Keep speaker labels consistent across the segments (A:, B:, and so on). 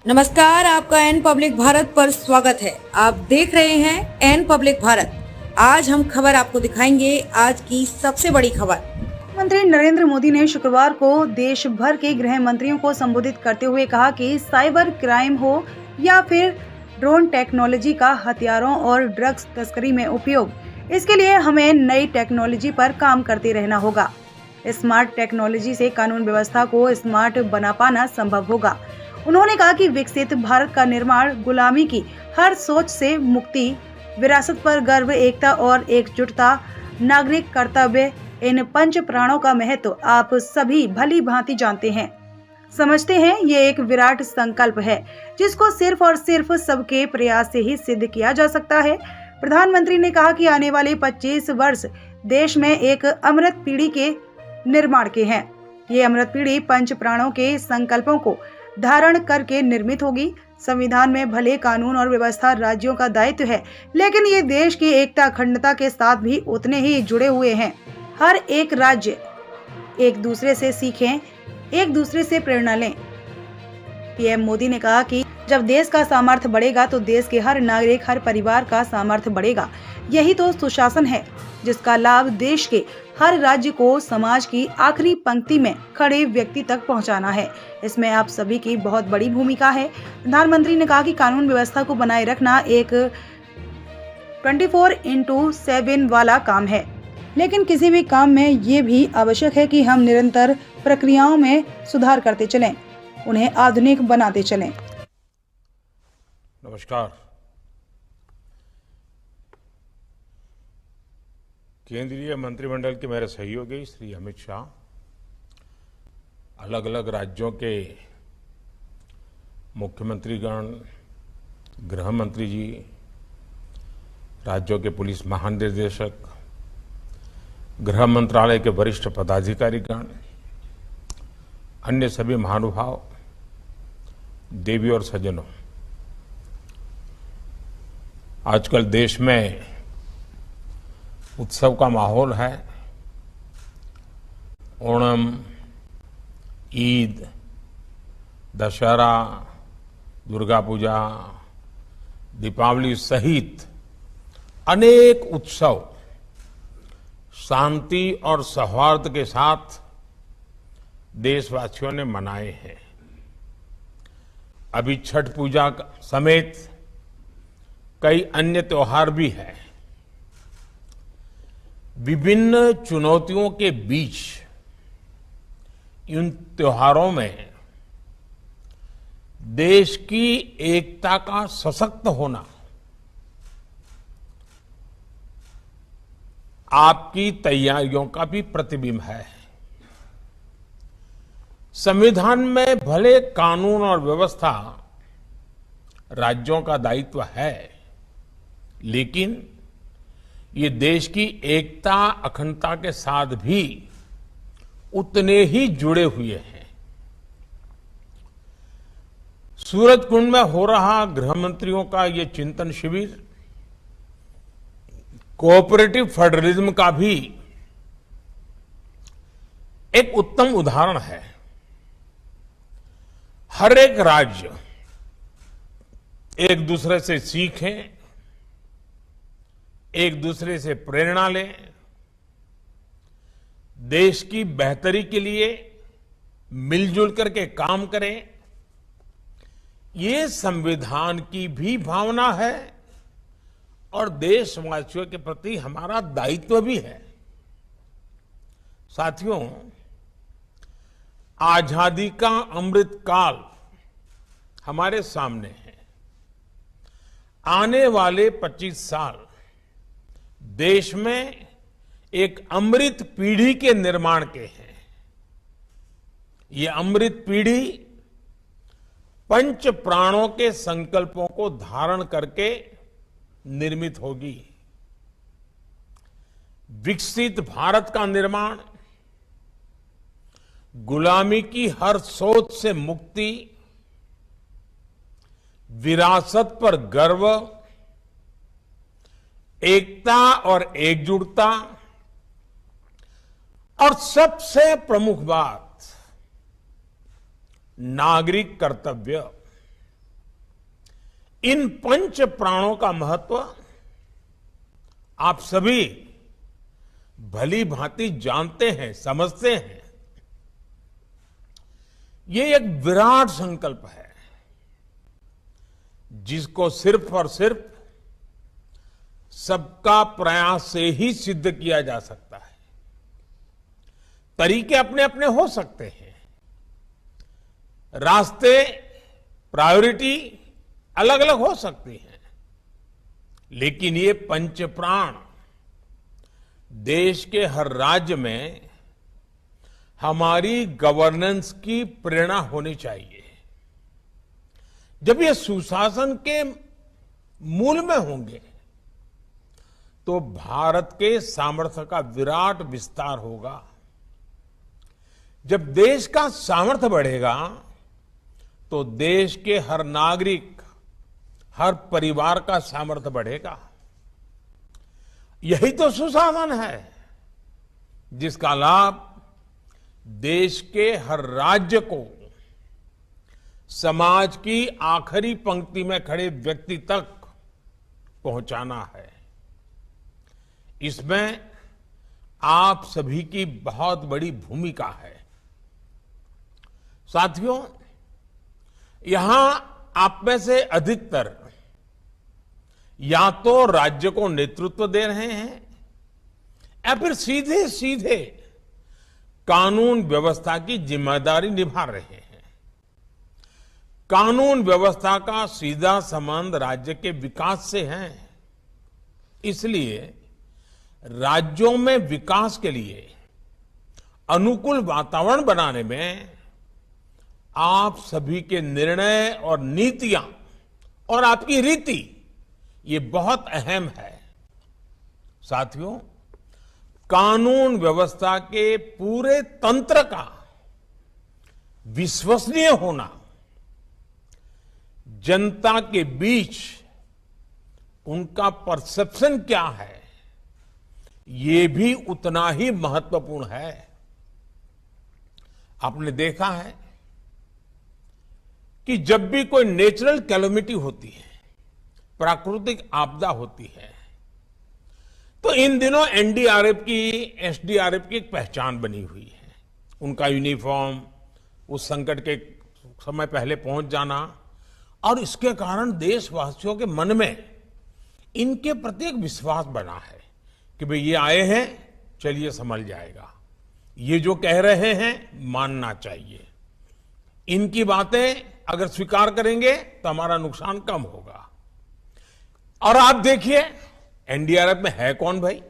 A: नमस्कार, आपका N public Bharat पर स्वागत है। आप देख रहे हैं एन पब्लिक भारत। आज हम खबर आपको दिखाएंगे, आज की सबसे बड़ी खबर।
B: प्रधानमंत्री नरेंद्र मोदी ने शुक्रवार को देश भर के गृह मंत्रियों को संबोधित करते हुए कहा कि साइबर क्राइम हो या फिर ड्रोन टेक्नोलॉजी का हथियारों और ड्रग्स तस्करी में उपयोग, इसके लिए हमें नई टेक्नोलॉजी पर काम करते रहना होगा। स्मार्ट टेक्नोलॉजी से कानून व्यवस्था को स्मार्ट बना पाना संभव होगा। उन्होंने कहा कि विकसित भारत का निर्माण गुलामी की हर सोच से मुक्ति, विरासत पर गर्व, एकता और एकजुटता, नागरिक कर्तव्य, इन पंच प्राणों का महत्व आप सभी भली भांति जानते हैं, समझते हैं। ये एक विराट संकल्प है जिसको सिर्फ और सिर्फ सबके प्रयास से ही सिद्ध किया जा सकता है। प्रधानमंत्री ने कहा कि आने वाले 25 वर्ष देश में एक अमृत पीढ़ी के निर्माण के हैं। ये अमृत पीढ़ी पंच प्राणों के संकल्पों को धारण करके निर्मित होगी। संविधान में भले कानून और व्यवस्था राज्यों का दायित्व है, लेकिन ये देश की एकता अखंडता के साथ भी उतने ही जुड़े हुए हैं। हर एक राज्य एक दूसरे से सीखें, एक दूसरे से प्रेरणा लें। पीएम मोदी ने कहा कि जब देश का सामर्थ्य बढ़ेगा तो देश के हर नागरिक, हर परिवार का सामर्थ्य बढ़ेगा। यही तो सुशासन है जिसका लाभ देश के हर राज्य को समाज की आखिरी पंक्ति में खड़े व्यक्ति तक पहुंचाना है। इसमें आप सभी की बहुत बड़ी भूमिका है। प्रधानमंत्री ने कहा कि कानून व्यवस्था को बनाए रखना एक 24/7 वाला काम है, लेकिन किसी भी काम में ये भी आवश्यक है कि हम निरंतर प्रक्रियाओं में सुधार करते चलें, उन्हें आधुनिक बनाते चलें।
C: नमस्कार। केंद्रीय मंत्रिमंडल के मेरे सहयोगी श्री अमित शाह, अलग अलग राज्यों के मुख्यमंत्रीगण, गृह मंत्री जी, राज्यों के पुलिस महानिदेशक, गृह मंत्रालय के वरिष्ठ पदाधिकारीगण, अन्य सभी महानुभाव, देवी और सज्जनों, आजकल देश में उत्सव का माहौल है। ओणम, ईद, दशहरा, दुर्गा पूजा, दीपावली सहित अनेक उत्सव शांति और सौहार्द के साथ देशवासियों ने मनाए हैं। अभी छठ पूजा समेत कई अन्य त्योहार भी हैं। विभिन्न चुनौतियों के बीच इन त्योहारों में देश की एकता का सशक्त होना आपकी तैयारियों का भी प्रतिबिंब है। संविधान में भले कानून और व्यवस्था राज्यों का दायित्व है, लेकिन ये देश की एकता अखंडता के साथ भी उतने ही जुड़े हुए हैं। सूरजकुंड में हो रहा गृह मंत्रियों का ये चिंतन शिविर कोऑपरेटिव फेडरलिज्म का भी एक उत्तम उदाहरण है। हर एक राज्य एक दूसरे से सीखें, एक दूसरे से प्रेरणा लें, देश की बेहतरी के लिए मिलजुल करके काम करें। ये संविधान की भी भावना है और देशवासियों के प्रति हमारा दायित्व भी है। साथियों, आजादी का अमृत काल हमारे सामने है। आने वाले 25 साल देश में एक अमृत पीढ़ी के निर्माण के हैं। ये अमृत पीढ़ी पंच प्राणों के संकल्पों को धारण करके निर्मित होगी। विकसित भारत का निर्माण, गुलामी की हर सोच से मुक्ति, विरासत पर गर्व, एकता और एकजुटता और सबसे प्रमुख बात नागरिक कर्तव्य, इन पंच प्राणों का महत्व आप सभी भली भांति जानते हैं, समझते हैं। ये एक विराट संकल्प है जिसको सिर्फ और सिर्फ सबका प्रयास से ही सिद्ध किया जा सकता है। तरीके अपने अपने हो सकते हैं, रास्ते, प्रायोरिटी अलग अलग हो सकती हैं, लेकिन ये पंच प्राण देश के हर राज्य में हमारी गवर्नेंस की प्रेरणा होनी चाहिए। जब ये सुशासन के मूल में होंगे तो भारत के सामर्थ्य का विराट विस्तार होगा। जब देश का सामर्थ्य बढ़ेगा तो देश के हर नागरिक, हर परिवार का सामर्थ्य बढ़ेगा। यही तो सुशासन है जिसका लाभ देश के हर राज्य को समाज की आखिरी पंक्ति में खड़े व्यक्ति तक पहुंचाना है। इसमें आप सभी की बहुत बड़ी भूमिका है। साथियों, यहां आप में से अधिकतर या तो राज्य को नेतृत्व दे रहे हैं या फिर सीधे सीधे कानून व्यवस्था की जिम्मेदारी निभा रहे हैं। कानून व्यवस्था का सीधा संबंध राज्य के विकास से है। इसलिए राज्यों में विकास के लिए अनुकूल वातावरण बनाने में आप सभी के निर्णय और नीतियां और आपकी रीति ये बहुत अहम है। साथियों, कानून व्यवस्था के पूरे तंत्र का विश्वसनीय होना जनता के बीच उनका परसेप्शन क्या है, ये भी उतना ही महत्वपूर्ण है। आपने देखा है कि जब भी कोई नेचुरल कैलेमिटी होती है, प्राकृतिक आपदा होती है, तो इन दिनों एनडीआरएफ की, एसडीआरएफ की एक पहचान बनी हुई है। उनका यूनिफॉर्म, उस संकट के समय पहले पहुंच जाना, और इसके कारण देशवासियों के मन में इनके प्रति एक विश्वास बना है कि भाई ये आए हैं, चलिए संभल जाएगा, ये जो कह रहे हैं मानना चाहिए, इनकी बातें अगर स्वीकार करेंगे तो हमारा नुकसान कम होगा। और आप देखिए एनडीआरएफ में है कौन भाई,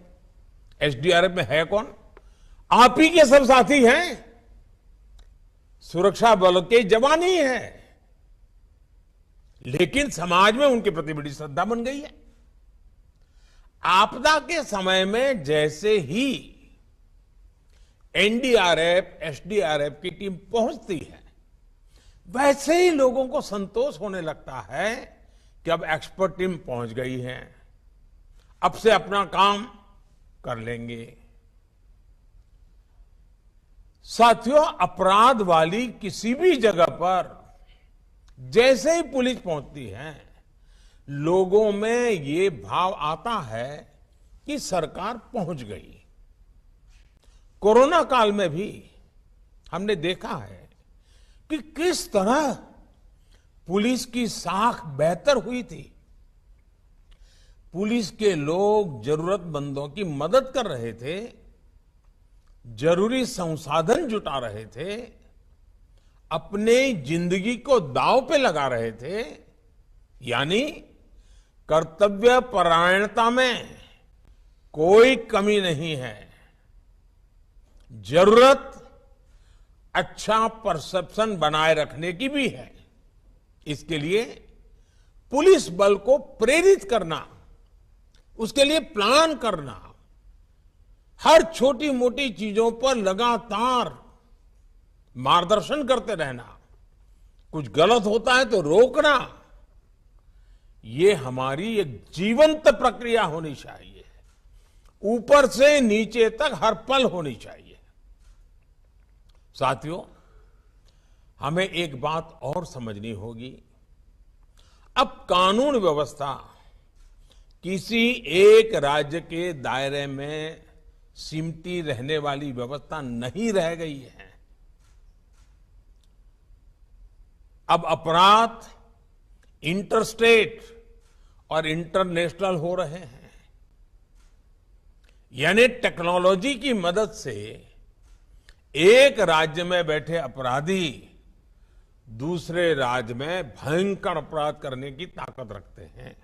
C: एसडीआरएफ में है कौन? आप ही के सब साथी हैं, सुरक्षा बल के जवान ही हैं, लेकिन समाज में उनके प्रति बड़ी श्रद्धा बन गई है। आपदा के समय में जैसे ही एनडीआरएफ, एसडीआरएफ की टीम पहुंचती है, वैसे ही लोगों को संतोष होने लगता है कि अब एक्सपर्ट टीम पहुंच गई है, अब से अपना काम कर लेंगे। साथियों, अपराध वाली किसी भी जगह पर जैसे ही पुलिस पहुंचती है, लोगों में ये भाव आता है कि सरकार पहुंच गई। कोरोना काल में भी हमने देखा है कि किस तरह पुलिस की साख बेहतर हुई थी। पुलिस के लोग जरूरतमंदों की मदद कर रहे थे, जरूरी संसाधन जुटा रहे थे, अपने जिंदगी को दांव पे लगा रहे थे। यानी कर्तव्य परायणता में कोई कमी नहीं है। जरूरत अच्छा परसेप्शन बनाए रखने की भी है। इसके लिए पुलिस बल को प्रेरित करना, उसके लिए प्लान करना, हर छोटी मोटी चीजों पर लगातार मार्गदर्शन करते रहना, कुछ गलत होता है तो रोकना, ये हमारी एक जीवंत प्रक्रिया होनी चाहिए, ऊपर से नीचे तक हर पल होनी चाहिए। साथियों, हमें एक बात और समझनी होगी। अब कानून व्यवस्था किसी एक राज्य के दायरे में सिमटी रहने वाली व्यवस्था नहीं रह गई है। अब अपराध इंटरस्टेट और इंटरनेशनल हो रहे हैं। यानी टेक्नोलॉजी की मदद से एक राज्य में बैठे अपराधी दूसरे राज्य में भयंकर अपराध करने की ताकत रखते हैं।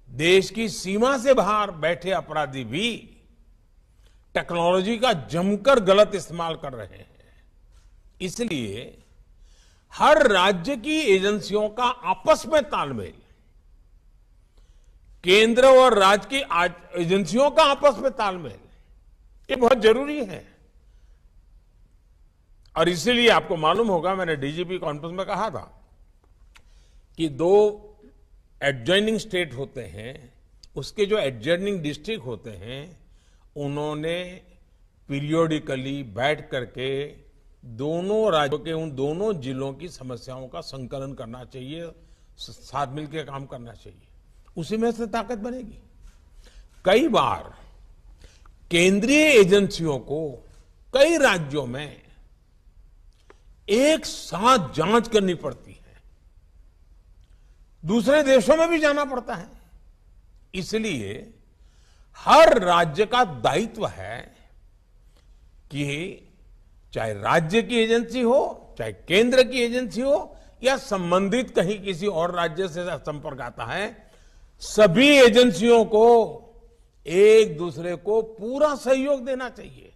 C: देश की सीमा से बाहर बैठे अपराधी भी टेक्नोलॉजी का जमकर गलत इस्तेमाल कर रहे हैं। इसलिए हर राज्य की एजेंसियों का आपस में तालमेल, केंद्र और राज्य की एजेंसियों का आपस में तालमेल, ये बहुत जरूरी है। और इसीलिए आपको मालूम होगा, मैंने डीजीपी कॉन्फ्रेंस में कहा था कि 2 एडजॉइनिंग स्टेट होते हैं, उसके जो एडजॉइनिंग डिस्ट्रिक्ट होते हैं, उन्होंने पीरियोडिकली बैठ करके दोनों राज्यों के उन दोनों जिलों की समस्याओं का संकलन करना चाहिए, साथ मिलकर काम करना चाहिए। उसी में से ताकत बनेगी। कई बार केंद्रीय एजेंसियों को कई राज्यों में एक साथ जांच करनी पड़ती है, दूसरे देशों में भी जाना पड़ता है। इसलिए हर राज्य का दायित्व है कि चाहे राज्य की एजेंसी हो, चाहे केंद्र की एजेंसी हो, या संबंधित कहीं किसी और राज्य से संपर्क आता है, सभी एजेंसियों को एक दूसरे को पूरा सहयोग देना चाहिए।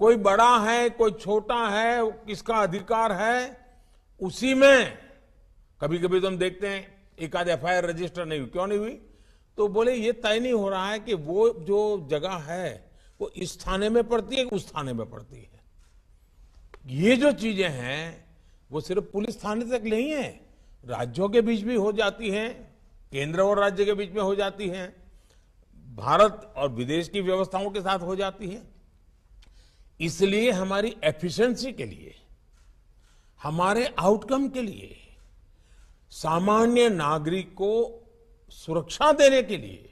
C: कोई बड़ा है, कोई छोटा है, किसका अधिकार है, उसी में कभी कभी तो हम देखते हैं एक आध एफआईआर रजिस्टर नहीं हुई। क्यों नहीं हुई? तो बोले ये तय नहीं हो रहा है कि वो जो जगह है वो इस थाने में पड़ती है, उस थाने में पड़ती है। ये जो चीजें हैं वो सिर्फ पुलिस थाने तक नहीं है, राज्यों के बीच भी हो जाती हैं, केंद्र और राज्य के बीच में हो जाती हैं, भारत और विदेश की व्यवस्थाओं के साथ हो जाती है। इसलिए हमारी एफिशिएंसी के लिए, हमारे आउटकम के लिए, सामान्य नागरिक को सुरक्षा देने के लिए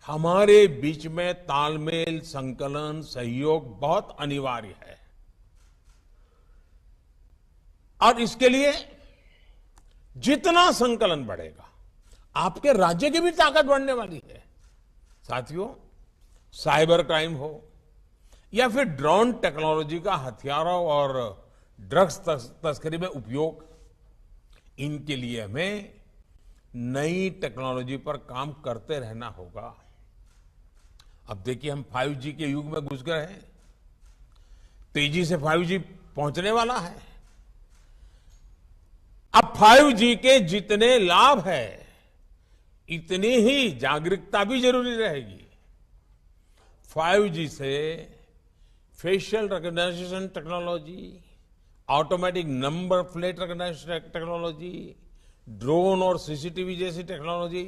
C: हमारे बीच में तालमेल, संकलन, सहयोग बहुत अनिवार्य है। और इसके लिए जितना संकलन बढ़ेगा, आपके राज्य की भी ताकत बढ़ने वाली है। साथियों, साइबर क्राइम हो या फिर ड्रोन टेक्नोलॉजी का हथियारों और ड्रग्स तस्करी में उपयोग, इनके लिए हमें नई टेक्नोलॉजी पर काम करते रहना होगा। अब देखिए, हम 5G के युग में घुस गए हैं। तेजी से 5G पहुंचने वाला है। अब 5G के जितने लाभ है, इतनी ही जागरूकता भी जरूरी रहेगी। 5G से facial recognition technology, automatic number plate recognition technology, drone और सीसीटीवी जैसी टेक्नोलॉजी,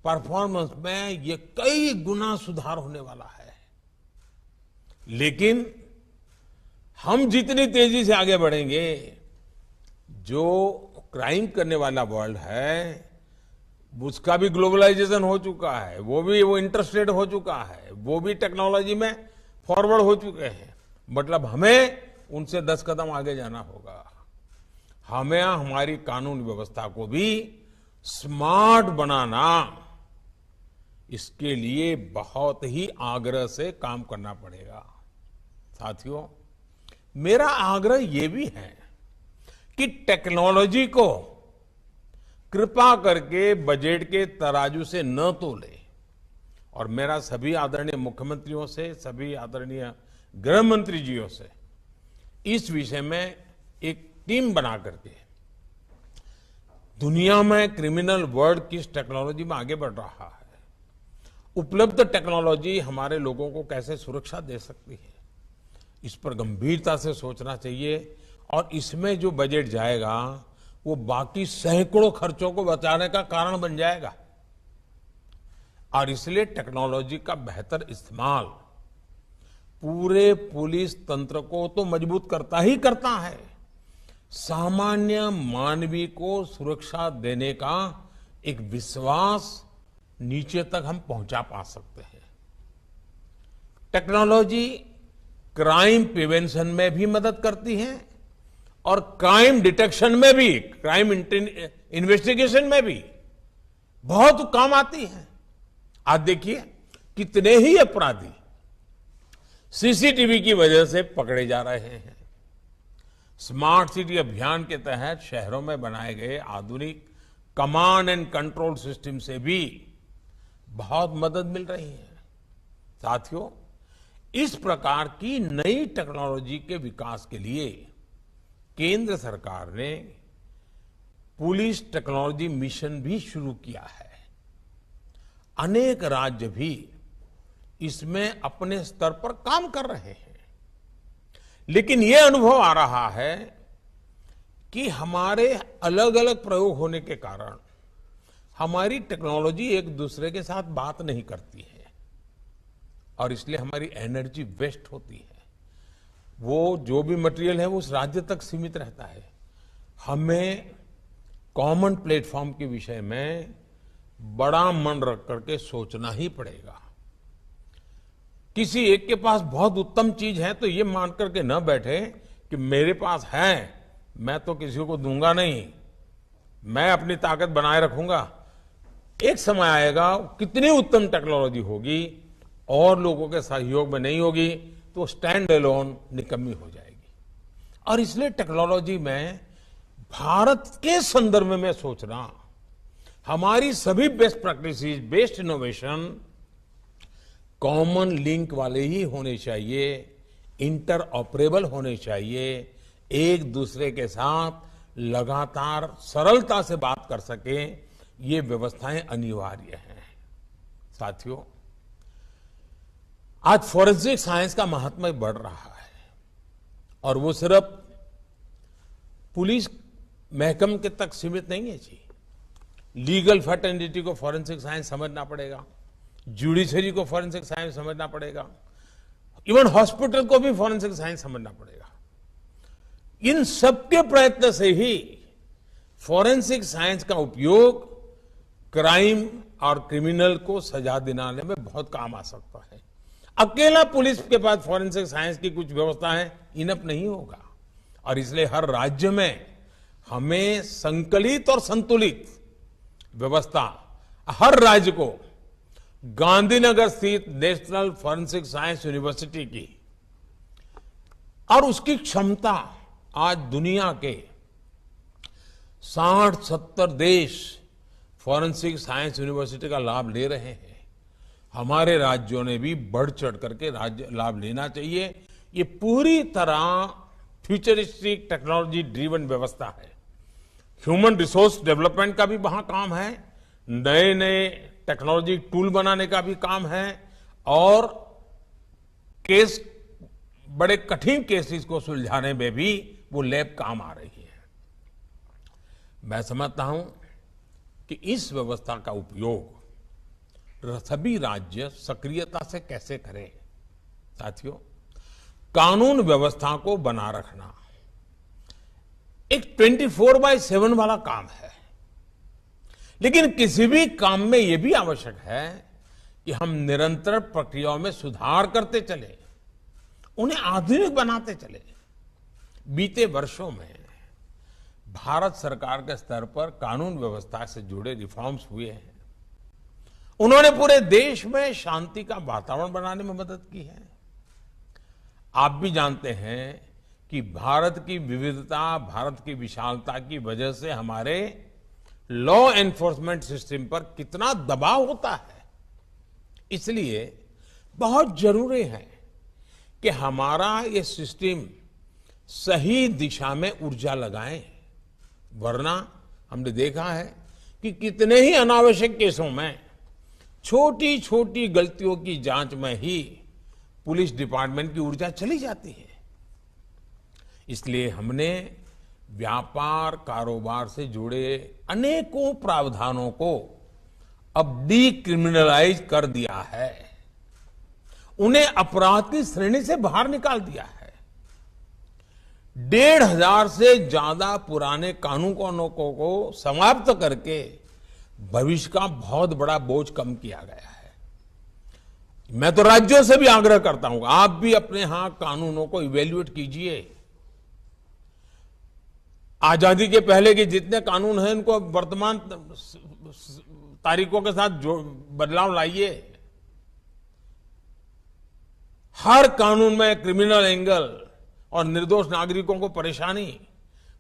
C: परफॉर्मेंस में ये कई गुना सुधार होने वाला है। लेकिन हम जितनी तेजी से आगे बढ़ेंगे, जो क्राइम करने वाला वर्ल्ड है उसका भी ग्लोबलाइजेशन हो चुका है, वो इंटरस्टेट हो चुका है, वो भी टेक्नोलॉजी में फॉरवर्ड हो चुके हैं। मतलब हमें उनसे 10 कदम आगे जाना होगा। हमें हमारी कानून व्यवस्था को भी स्मार्ट बनाना, इसके लिए बहुत ही आग्रह से काम करना पड़ेगा। साथियों, मेरा आग्रह यह भी है कि टेक्नोलॉजी को कृपा करके बजट के तराजू से न तोले। और मेरा सभी आदरणीय मुख्यमंत्रियों से, सभी आदरणीय गृह मंत्री जियों से इस विषय में एक टीम बना करके दुनिया में क्रिमिनल वर्ल्ड किस टेक्नोलॉजी में आगे बढ़ रहा है, उपलब्ध टेक्नोलॉजी हमारे लोगों को कैसे सुरक्षा दे सकती है, इस पर गंभीरता से सोचना चाहिए। और इसमें जो बजट जाएगा वो बाकी सैकड़ों खर्चों को बचाने का कारण बन जाएगा। और इसलिए टेक्नोलॉजी का बेहतर इस्तेमाल पूरे पुलिस तंत्र को तो मजबूत करता ही करता है, सामान्य मानवीय को सुरक्षा देने का एक विश्वास नीचे तक हम पहुंचा पा सकते हैं। टेक्नोलॉजी क्राइम प्रिवेंशन में भी मदद करती है और क्राइम डिटेक्शन में भी, क्राइम इन्वेस्टिगेशन में भी बहुत काम आती है। आज देखिए कितने ही अपराधी सीसीटीवी की वजह से पकड़े जा रहे हैं। स्मार्ट सिटी अभियान के तहत शहरों में बनाए गए आधुनिक कमांड एंड कंट्रोल सिस्टम से भी बहुत मदद मिल रही है। साथियों, इस प्रकार की नई टेक्नोलॉजी के विकास के लिए केंद्र सरकार ने पुलिस टेक्नोलॉजी मिशन भी शुरू किया है। अनेक राज्य भी इसमें अपने स्तर पर काम कर रहे हैं, लेकिन यह अनुभव आ रहा है कि हमारे अलग अलग प्रयोग होने के कारण हमारी टेक्नोलॉजी एक दूसरे के साथ बात नहीं करती है और इसलिए हमारी एनर्जी वेस्ट होती है। वो जो भी मटेरियल है वो उस राज्य तक सीमित रहता है। हमें कॉमन प्लेटफॉर्म के विषय में बड़ा मन रख करके सोचना ही पड़ेगा। किसी एक के पास बहुत उत्तम चीज है तो ये मान करके न बैठे कि मेरे पास है, मैं तो किसी को दूंगा नहीं, मैं अपनी ताकत बनाए रखूंगा। एक समय आएगा, कितनी उत्तम टेक्नोलॉजी होगी और लोगों के सहयोग में नहीं होगी तो स्टैंड अलोन निकम्मी हो जाएगी। और इसलिए टेक्नोलॉजी में भारत के संदर्भ में सोचना, हमारी सभी best practices, best innovation common link वाले ही होने चाहिए, इंटर ऑपरेबल होने चाहिए, एक दूसरे के साथ लगातार सरलता से बात कर सके, ये व्यवस्थाएं अनिवार्य हैं। साथियों, आज फॉरेंसिक साइंस का महत्व बढ़ रहा है और वो सिर्फ पुलिस महकम के तक सीमित नहीं है जी। लीगल फैटर्निटी को फॉरेंसिक साइंस समझना पड़ेगा, जुडिशरी को फॉरेंसिक साइंस समझना पड़ेगा, इवन हॉस्पिटल को भी फॉरेंसिक साइंस समझना पड़ेगा। इन सबके प्रयत्न से ही फॉरेंसिक साइंस का उपयोग क्राइम और क्रिमिनल को सजा दिलाने में बहुत काम आ सकता है। अकेला पुलिस के पास फॉरेंसिक साइंस की कुछ व्यवस्था है, इनफ नहीं होगा। और इसलिए हर राज्य में हमें संकलित और संतुलित व्यवस्था, हर राज्य को गांधीनगर स्थित नेशनल फॉरेंसिक साइंस यूनिवर्सिटी की और उसकी क्षमता आज दुनिया के 60-70 देश फॉरेंसिक साइंस यूनिवर्सिटी का लाभ ले रहे हैं। हमारे राज्यों ने भी बढ़ चढ़ करके राज्य लाभ लेना चाहिए। ये पूरी तरह फ्यूचरिस्टिक टेक्नोलॉजी ड्रिवन व्यवस्था है। ह्यूमन रिसोर्स डेवलपमेंट का भी वहां काम है, नए नए टेक्नोलॉजी टूल बनाने का भी काम है और केस, बड़े कठिन केसेस को सुलझाने में भी वो लैब काम आ रही है। मैं समझता हूं कि इस व्यवस्था का उपयोग सभी राज्य सक्रियता से कैसे करें। साथियों, कानून व्यवस्था को बना रखना एक 24/7 वाला काम है, लेकिन किसी भी काम में यह भी आवश्यक है कि हम निरंतर प्रक्रियाओं में सुधार करते चले, उन्हें आधुनिक बनाते चले। बीते वर्षों में भारत सरकार के स्तर पर कानून व्यवस्था से जुड़े रिफॉर्म्स हुए हैं। उन्होंने पूरे देश में शांति का वातावरण बनाने में मदद की है। आप भी जानते हैं कि भारत की विविधता, भारत की विशालता की वजह से हमारे लॉ एनफोर्समेंट सिस्टम पर कितना दबाव होता है। इसलिए बहुत जरूरी है कि हमारा ये सिस्टम सही दिशा में ऊर्जा लगाए, वरना हमने देखा है कि कितने ही अनावश्यक केसों में छोटी छोटी गलतियों की जांच में ही पुलिस डिपार्टमेंट की ऊर्जा चली जाती है। इसलिए हमने व्यापार कारोबार से जुड़े अनेकों प्रावधानों को अब डीक्रिमिनलाइज कर दिया है, उन्हें अपराध की श्रेणी से बाहर निकाल दिया है। 1,500 से ज्यादा पुराने कानूनों को समाप्त करके भविष्य का बहुत बड़ा बोझ कम किया गया है। मैं तो राज्यों से भी आग्रह करता हूं, आप भी अपने यहां कानूनों को इवेल्युएट कीजिए। आजादी के पहले के जितने कानून हैं इनको वर्तमान तारीखों के साथ बदलाव लाइए। हर कानून में क्रिमिनल एंगल और निर्दोष नागरिकों को परेशानी,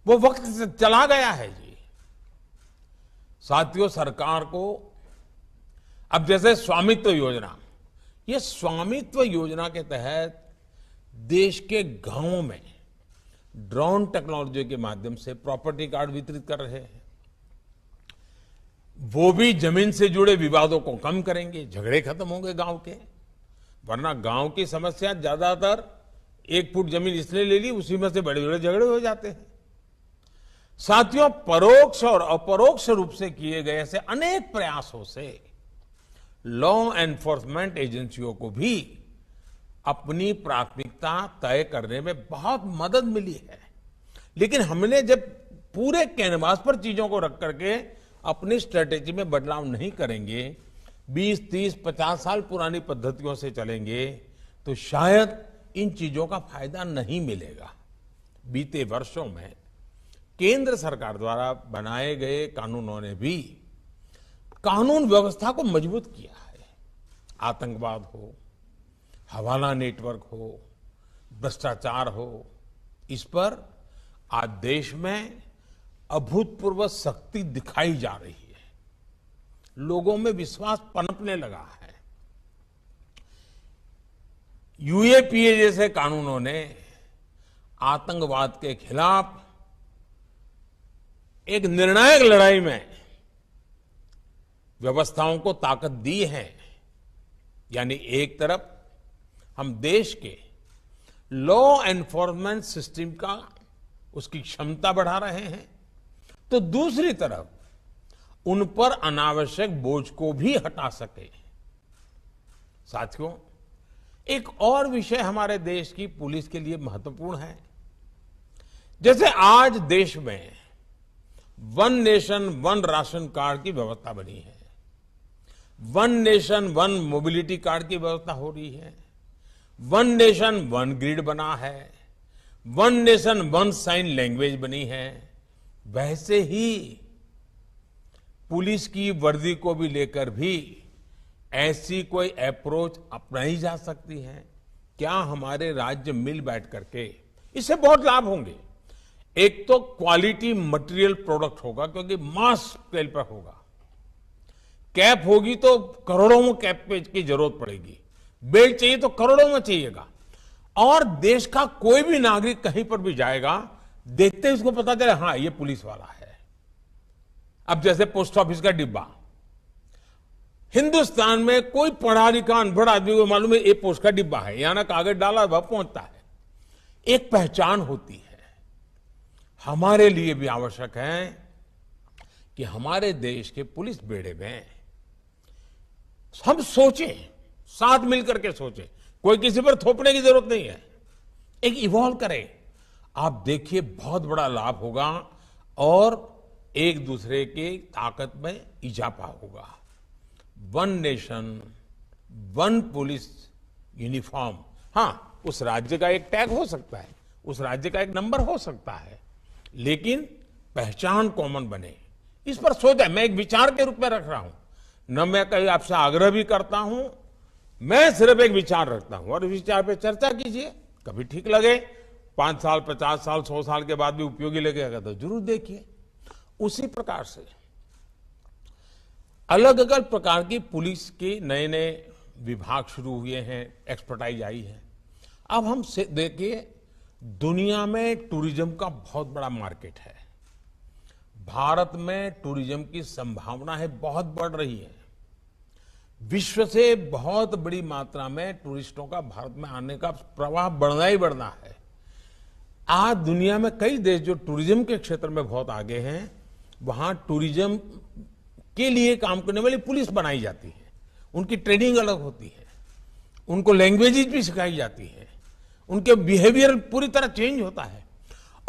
C: वो वक्त से चला गया है जी। साथियों, सरकार को अब जैसे स्वामित्व योजना, ये स्वामित्व योजना के तहत देश के गांवों में ड्रोन टेक्नोलॉजी के माध्यम से प्रॉपर्टी कार्ड वितरित कर रहे हैं। वो भी जमीन से जुड़े विवादों को कम करेंगे, झगड़े खत्म होंगे गांव के। वरना गांव की समस्या ज्यादातर 1 फुट जमीन इसने ले ली, उसी में से बड़े बड़े झगड़े हो जाते हैं। साथियों, परोक्ष और अपरोक्ष रूप से किए गए ऐसे अनेक प्रयासों से लॉ एनफोर्समेंट एजेंसियों को भी अपनी प्राथमिकता तय करने में बहुत मदद मिली है। लेकिन हमने जब पूरे कैनवास पर चीजों को रख करके अपनी स्ट्रेटेजी में बदलाव नहीं करेंगे, 20, 30, 50 साल पुरानी पद्धतियों से चलेंगे, तो शायद इन चीजों का फायदा नहीं मिलेगा। बीते वर्षों में केंद्र सरकार द्वारा बनाए गए कानूनों ने भी कानून व्यवस्था को मजबूत किया है। आतंकवाद हो, हवाला नेटवर्क हो, भ्रष्टाचार हो, इस पर आज देश में अभूतपूर्व शक्ति दिखाई जा रही है। लोगों में विश्वास पनपने लगा है। यूएपीए जैसे कानूनों ने आतंकवाद के खिलाफ एक निर्णायक लड़ाई में व्यवस्थाओं को ताकत दी है। यानी एक तरफ हम देश के लॉ एनफोर्समेंट सिस्टम का उसकी क्षमता बढ़ा रहे हैं, तो दूसरी तरफ उन पर अनावश्यक बोझ को भी हटा सके। साथियों, एक और विषय हमारे देश की पुलिस के लिए महत्वपूर्ण है। जैसे आज देश में 1 नेशन 1 राशन कार्ड की व्यवस्था बनी है, 1 नेशन 1 मोबिलिटी कार्ड की व्यवस्था हो रही है, 1 नेशन 1 ग्रिड बना है, 1 नेशन 1 साइन लैंग्वेज बनी है। वैसे ही पुलिस की वर्दी को भी लेकर भी ऐसी कोई अप्रोच अपनाई जा सकती है। क्या हमारे राज्य मिल बैठ करके, इससे बहुत लाभ होंगे। एक तो क्वालिटी मटेरियल प्रोडक्ट होगा, क्योंकि मास स्केल पर होगा। कैप होगी तो करोड़ों में कैप की जरूरत पड़ेगी, बेल्ट चाहिए तो करोड़ों में चाहिएगा। और देश का कोई भी नागरिक कहीं पर भी जाएगा, देखते ही उसको पता चले हाँ ये पुलिस वाला है। अब जैसे पोस्ट ऑफिस का डिब्बा, हिंदुस्तान में कोई पढ़ा लिखा अनपढ़ आदमी को मालूम है ये पोस्ट का डिब्बा है, यहां ना कागज डाला वह पहुंचता है। एक पहचान होती है। हमारे लिए भी आवश्यक है कि हमारे देश के पुलिस बेड़े में हम सोचें, साथ मिलकर के सोचें। कोई किसी पर थोपने की जरूरत नहीं है, एक इवॉल्व करें। आप देखिए बहुत बड़ा लाभ होगा और एक दूसरे की ताकत में इजाफा होगा। 1 नेशन 1 पुलिस यूनिफॉर्म, हाँ उस राज्य का एक टैग हो सकता है, उस राज्य का एक नंबर हो सकता है, लेकिन पहचान कॉमन बने, इस पर सोचा। मैं एक विचार के रूप में रख रहा हूं, न मैं कहीं आपसे आग्रह भी करता हूं, मैं सिर्फ एक विचार रखता हूं और इस विचार पे चर्चा कीजिए। कभी ठीक लगे, 5 साल 50 साल 100 साल के बाद भी उपयोगी लगेगा तो जरूर देखिए। उसी प्रकार से अलग अलग प्रकार की पुलिस के नए नए विभाग शुरू हुए हैं, एक्सपर्टाइज आई है। अब हम देखिए, दुनिया में टूरिज्म का बहुत बड़ा मार्केट है। भारत में टूरिज्म की संभावना है बहुत बढ़ रही है। विश्व से बहुत बड़ी मात्रा में टूरिस्टों का भारत में आने का प्रवाह बढ़ना ही बढ़ना है। आज दुनिया में कई देश जो टूरिज्म के क्षेत्र में बहुत आगे हैं, वहां टूरिज्म के लिए काम करने वाली पुलिस बनाई जाती है। उनकी ट्रेनिंग अलग होती है, उनको लैंग्वेजेज भी सिखाई जाती है, उनके बिहेवियर पूरी तरह चेंज होता है।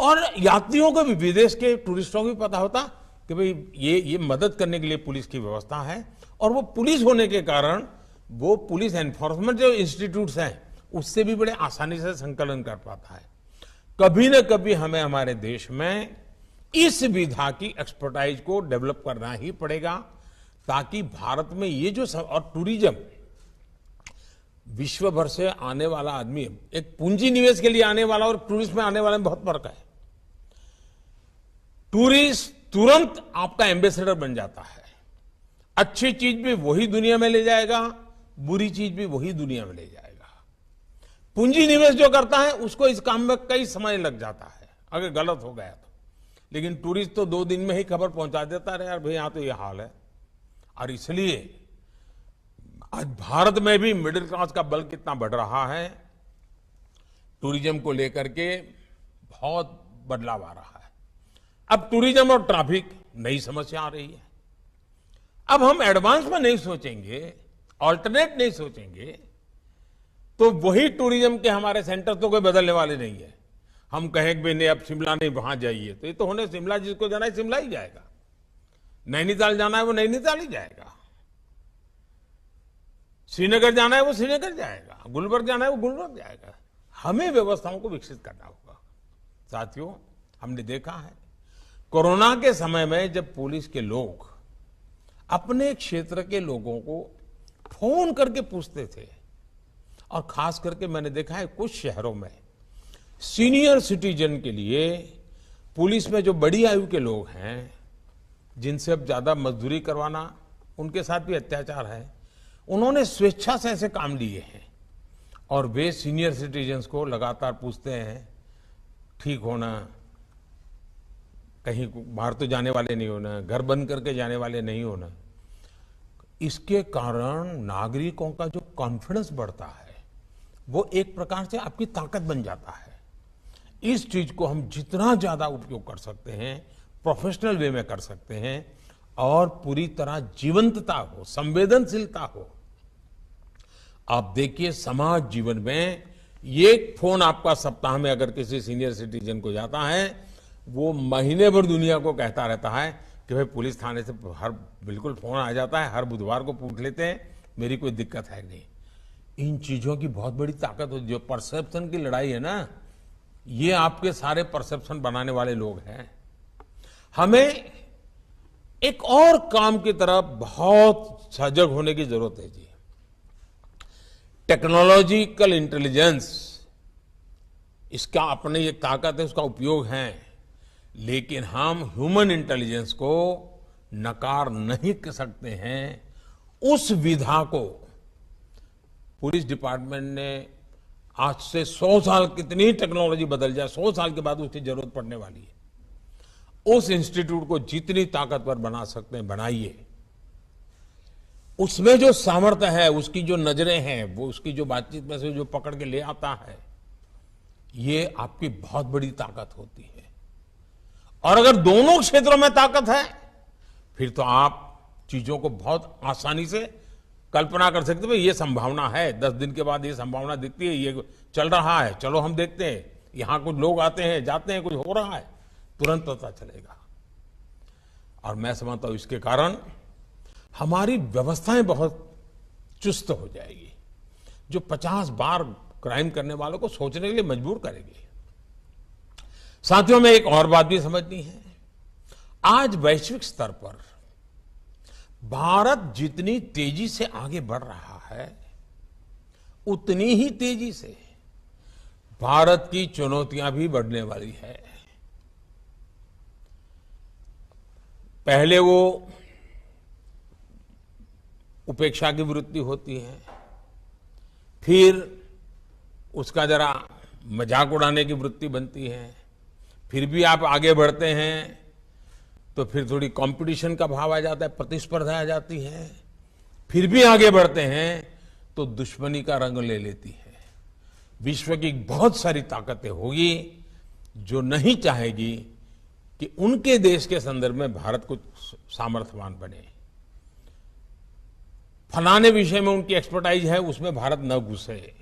C: और यात्रियों को भी, विदेश के टूरिस्टों को भी पता होता कि भाई ये मदद करने के लिए पुलिस की व्यवस्था है। और वो पुलिस होने के कारण वो पुलिस एनफोर्समेंट जो इंस्टीट्यूट्स हैं उससे भी बड़े आसानी से संकलन कर पाता है। कभी न कभी हमें हमारे देश में इस विधा की एक्सपर्टाइज को डेवलप करना ही पड़ेगा, ताकि भारत में ये जो और टूरिज्म, विश्व भर से आने वाला आदमी, एक पूंजी निवेश के लिए आने वाला और टूरिस्ट में आने वाले में बहुत फर्क है। टूरिस्ट तुरंत आपका एम्बेसडर बन जाता है, अच्छी चीज भी वही दुनिया में ले जाएगा, बुरी चीज भी वही दुनिया में ले जाएगा। पूंजी निवेश जो करता है उसको इस काम में कई समय लग जाता है अगर गलत हो गया तो, लेकिन टूरिस्ट तो 2 दिन में ही खबर पहुंचा देता है, यार भाई यहां तो ये हाल है। और इसलिए आज भारत में भी मिडिल क्लास का बल कितना बढ़ रहा है, टूरिज्म को लेकर के बहुत बदलाव आ रहा है। अब टूरिज्म और ट्रैफिक नई समस्या आ रही है। अब हम एडवांस में नहीं सोचेंगे, ऑल्टरनेट नहीं सोचेंगे, तो वही टूरिज्म के हमारे सेंटर तो कोई बदलने वाले नहीं है। हम कहें कि नहीं अब शिमला नहीं वहां जाइए, तो ये तो होने, शिमला जिसको जाना है शिमला ही जाएगा, नैनीताल जाना है वो नैनीताल ही जाएगा, श्रीनगर जाना है वो श्रीनगर जाएगा, गुलबर्ग जाना है वो गुलबर्ग जाएगा। हमें व्यवस्थाओं को विकसित करना होगा। साथियों, हमने देखा है कोरोना के समय में जब पुलिस के लोग अपने क्षेत्र के लोगों को फोन करके पूछते थे, और खास करके मैंने देखा है कुछ शहरों में सीनियर सिटीजन के लिए पुलिस में जो बड़ी आयु के लोग हैं, जिनसे अब ज्यादा मजदूरी करवाना, उनके साथ भी अत्याचार है, उन्होंने स्वेच्छा से ऐसे काम लिए हैं। और वे सीनियर सिटीजन्स को लगातार पूछते हैं ठीक होना, कहीं बाहर तो जाने वाले नहीं होना, घर बंद करके जाने वाले नहीं होना। इसके कारण नागरिकों का जो कॉन्फिडेंस बढ़ता है वो एक प्रकार से आपकी ताकत बन जाता है। इस चीज को हम जितना ज्यादा उपयोग कर सकते हैं, प्रोफेशनल वे में कर सकते हैं, और पूरी तरह जीवंतता हो, संवेदनशीलता हो। आप देखिए समाज जीवन में ये फोन आपका सप्ताह में अगर किसी सीनियर सिटीजन को जाता है, वो महीने भर दुनिया को कहता रहता है कि भाई पुलिस थाने से हर बिल्कुल फोन आ जाता है, हर बुधवार को पूछ लेते हैं मेरी कोई दिक्कत है नहीं। इन चीजों की बहुत बड़ी ताकत होती है। जो परसेप्शन की लड़ाई है ना, ये आपके सारे परसेप्शन बनाने वाले लोग हैं। हमें एक और काम की तरफ बहुत सजग होने की जरूरत है जी। टेक्नोलॉजिकल इंटेलिजेंस, इसका अपने एक ताकत है, उसका उपयोग है, लेकिन हम ह्यूमन इंटेलिजेंस को नकार नहीं कर सकते हैं। उस विधा को पुलिस डिपार्टमेंट ने आज से 100 साल, कितनी टेक्नोलॉजी बदल जाए, 100 साल के बाद उसकी जरूरत पड़ने वाली है। उस इंस्टीट्यूट को जितनी ताकतवर बना सकते हैं बनाइए। उसमें जो सामर्थ्य है, उसकी जो नजरें हैं, वो उसकी जो बातचीत में से जो पकड़ के ले आता है, ये आपकी बहुत बड़ी ताकत होती है। और अगर दोनों क्षेत्रों में ताकत है, फिर तो आप चीजों को बहुत आसानी से कल्पना कर सकते हैं। ये संभावना है, 10 दिन के बाद ये संभावना दिखती है, ये चल रहा है, चलो हम देखते हैं, यहां कुछ लोग आते हैं जाते हैं, कुछ हो रहा है, तुरंत पता चलेगा। और मैं समझता हूं इसके कारण हमारी व्यवस्थाएं बहुत चुस्त हो जाएगी, जो 50 बार क्राइम करने वालों को सोचने के लिए मजबूर करेगी। साथियों, में एक और बात भी समझनी है। आज वैश्विक स्तर पर भारत जितनी तेजी से आगे बढ़ रहा है, उतनी ही तेजी से भारत की चुनौतियां भी बढ़ने वाली है। पहले वो उपेक्षा की वृत्ति होती है, फिर उसका जरा मजाक उड़ाने की वृत्ति बनती है, फिर भी आप आगे बढ़ते हैं तो फिर थोड़ी कंपटीशन का भाव आ जाता है, प्रतिस्पर्धा आ जाती है, फिर भी आगे बढ़ते हैं तो दुश्मनी का रंग ले लेती है। विश्व की बहुत सारी ताकतें होगी जो नहीं चाहेगी कि उनके देश के संदर्भ में भारत कुछ सामर्थ्यवान बने। फलाने विषय में उनकी एक्सपर्टाइज है, उसमें भारत न घुसे।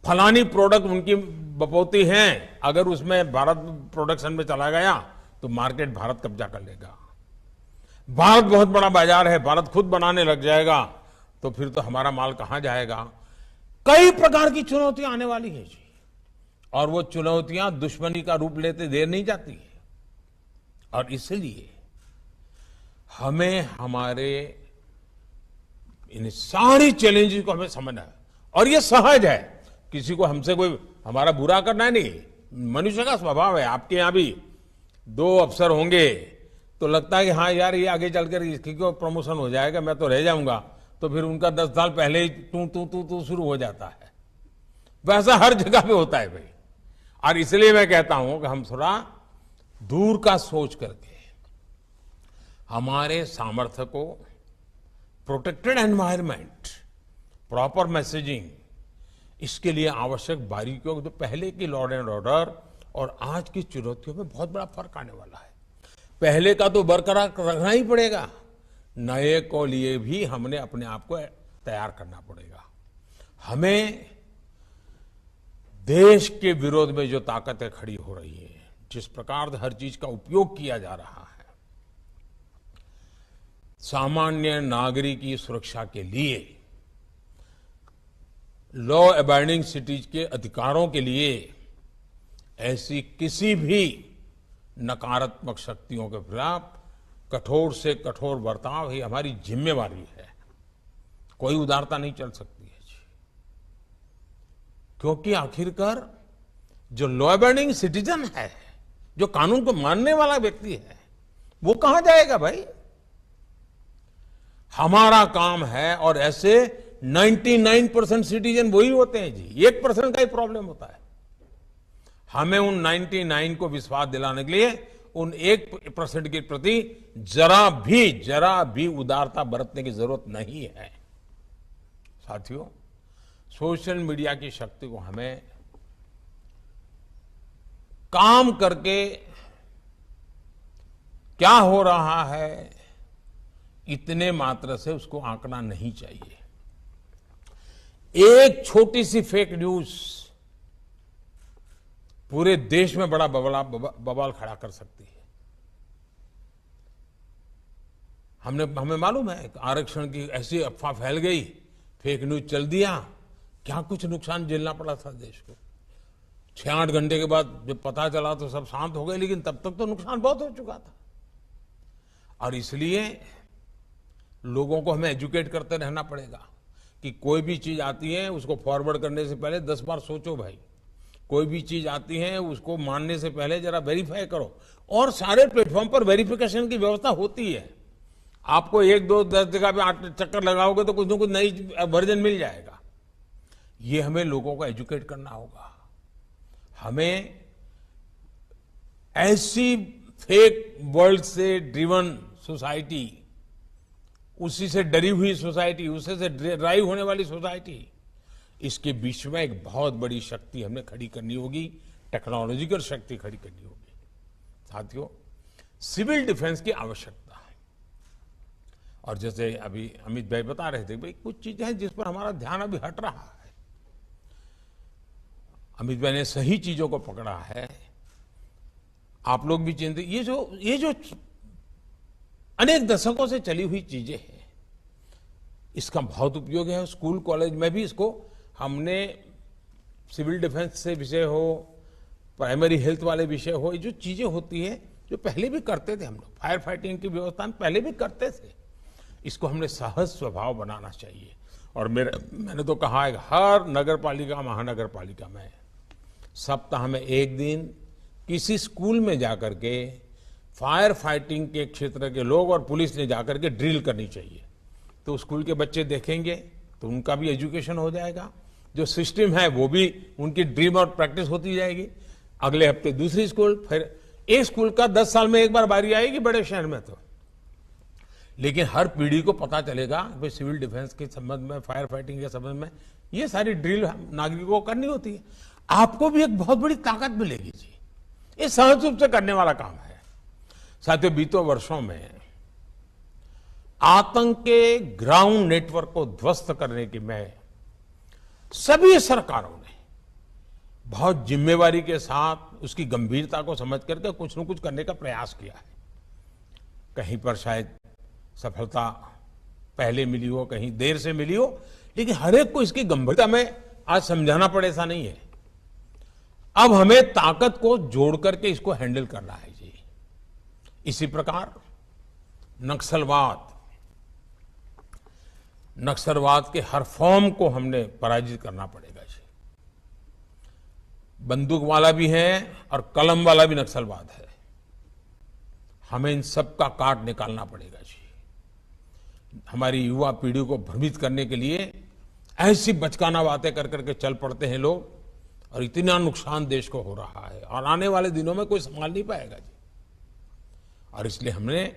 C: फलानी प्रोडक्ट उनकी बपौती हैं, अगर उसमें भारत प्रोडक्शन में चला गया तो मार्केट भारत कब्जा कर लेगा। भारत बहुत बड़ा बाजार है, भारत खुद बनाने लग जाएगा तो फिर तो हमारा माल कहां जाएगा। कई प्रकार की चुनौतियां आने वाली हैं जी, और वो चुनौतियां दुश्मनी का रूप लेते देर नहीं जाती है। और इसलिए हमें हमारे इन सारी चैलेंजेस को हमें समझना है, और ये सहज है। किसी को हमसे कोई हमारा बुरा करना नहीं, मनुष्य का स्वभाव है। आपके यहां भी 2 अफसर होंगे तो लगता है कि हाँ यार ये आगे चलकर इसकी को प्रमोशन हो जाएगा, मैं तो रह जाऊंगा, तो फिर उनका 10 साल पहले ही तू शुरू हो जाता है। वैसा हर जगह पे होता है भाई। और इसलिए मैं कहता हूं कि हम थोड़ा दूर का सोच करके हमारे सामर्थ्य को, प्रोटेक्टेड एनवायरनमेंट, प्रॉपर मैसेजिंग, इसके लिए आवश्यक बारीकियों, तो पहले की लॉ एंड ऑर्डर और आज की चुनौतियों में बहुत बड़ा फर्क आने वाला है। पहले का तो बरकरार रखना ही पड़ेगा, नए को लिए भी हमने अपने आप को तैयार करना पड़ेगा। हमें देश के विरोध में जो ताकतें खड़ी हो रही है, जिस प्रकार से हर चीज का उपयोग किया जा रहा है, सामान्य नागरिक की सुरक्षा के लिए, लॉ अबाइडिंग सिटीज के अधिकारों के लिए, ऐसी किसी भी नकारात्मक शक्तियों के खिलाफ कठोर से कठोर बर्ताव ही हमारी जिम्मेवारी है। कोई उदारता नहीं चल सकती है जी, क्योंकि आखिरकार जो लॉ अबाइडिंग सिटीजन है, जो कानून को मानने वाला व्यक्ति है, वो कहां जाएगा भाई। हमारा काम है, और ऐसे 99% सिटीजन वही होते हैं जी, 1% का ही प्रॉब्लम होता है। हमें उन 99 को विश्वास दिलाने के लिए उन 1% के प्रति जरा भी उदारता बरतने की जरूरत नहीं है। साथियों, सोशल मीडिया की शक्ति को हमें काम करके क्या हो रहा है इतने मात्र से उसको आंकना नहीं चाहिए। एक छोटी सी फेक न्यूज पूरे देश में बड़ा बवाल खड़ा कर सकती है। हमें मालूम है आरक्षण की ऐसी अफवाह फैल गई, फेक न्यूज चल दिया, क्या कुछ नुकसान झेलना पड़ा था देश को। 6-8 घंटे के बाद जब पता चला तो सब शांत हो गए, लेकिन तब तक तो नुकसान बहुत हो चुका था। और इसलिए लोगों को हमें एजुकेट करते रहना पड़ेगा कि कोई भी चीज आती है उसको फॉरवर्ड करने से पहले 10 बार सोचो भाई। कोई भी चीज आती है उसको मानने से पहले जरा वेरीफाई करो, और सारे प्लेटफॉर्म पर वेरिफिकेशन की व्यवस्था होती है। आपको 1-2-10 जगह पे 8 चक्कर लगाओगे तो कुछ न कुछ नई वर्जन मिल जाएगा। ये हमें लोगों को एजुकेट करना होगा। हमें ऐसी फेक वर्ल्ड से ड्रिवन सोसाइटी, उसी से डरी हुई सोसाइटी, उसी से ड्राइव होने वाली सोसाइटी, इसके बीच में एक बहुत बड़ी शक्ति हमने खड़ी करनी होगी, टेक्नोलॉजिकल शक्ति खड़ी करनी होगी। साथियों, सिविल डिफेंस की आवश्यकता है। और जैसे अभी अमित भाई बता रहे थे, भाई कुछ चीजें हैं जिस पर हमारा ध्यान अभी हट रहा है। अमित भाई ने सही चीजों को पकड़ा है। आप लोग भी चिंतित, ये जो अनेक दशकों से चली हुई चीजें हैं, इसका बहुत उपयोग है। स्कूल कॉलेज में भी इसको हमने सिविल डिफेंस से विषय हो, प्राइमरी हेल्थ वाले विषय हो, ये जो चीजें होती हैं जो पहले भी करते थे हम लोग, फायर फाइटिंग की व्यवस्था में पहले भी करते थे, इसको हमने सहज स्वभाव बनाना चाहिए। और मैंने तो कहा है हर नगर पालिका, महानगर पालिका में सप्ताह में 1 दिन किसी स्कूल में जाकर के फायर फाइटिंग के क्षेत्र के लोग और पुलिस ने जाकर के ड्रिल करनी चाहिए। तो स्कूल के बच्चे देखेंगे तो उनका भी एजुकेशन हो जाएगा, जो सिस्टम है वो भी उनकी ड्रीम और प्रैक्टिस होती जाएगी। अगले हफ्ते दूसरी स्कूल, फिर एक स्कूल का 10 साल में एक बार बारी आएगी बड़े शहर में तो। लेकिन हर पीढ़ी को पता चलेगा भाई सिविल डिफेंस के संबंध में, फायर फाइटिंग के संबंध में ये सारी ड्रिल नागरिकों को करनी होती है। आपको भी एक बहुत बड़ी ताकत मिलेगी जी, ये सहज रूप से करने वाला काम है। साथियों, बीते वर्षों में आतंक के ग्राउंड नेटवर्क को ध्वस्त करने की में सभी सरकारों ने बहुत जिम्मेवारी के साथ उसकी गंभीरता को समझ करके कुछ न कुछ करने का प्रयास किया है। कहीं पर शायद सफलता पहले मिली हो, कहीं देर से मिली हो, लेकिन हर एक को इसकी गंभीरता में आज समझाना पड़े ऐसा नहीं है। अब हमें ताकत को जोड़ करके इसको हैंडल करना है जी। इसी प्रकार नक्सलवाद के हर फॉर्म को हमने पराजित करना पड़ेगा जी। बंदूक वाला भी है और कलम वाला भी नक्सलवाद है। हमें इन सब का काट निकालना पड़ेगा जी। हमारी युवा पीढ़ी को भ्रमित करने के लिए ऐसी बचकाना बातें कर करके चल पड़ते हैं लोग, और इतना नुकसान देश को हो रहा है और आने वाले दिनों में कोई संभाल नहीं पाएगा जी। और इसलिए हमने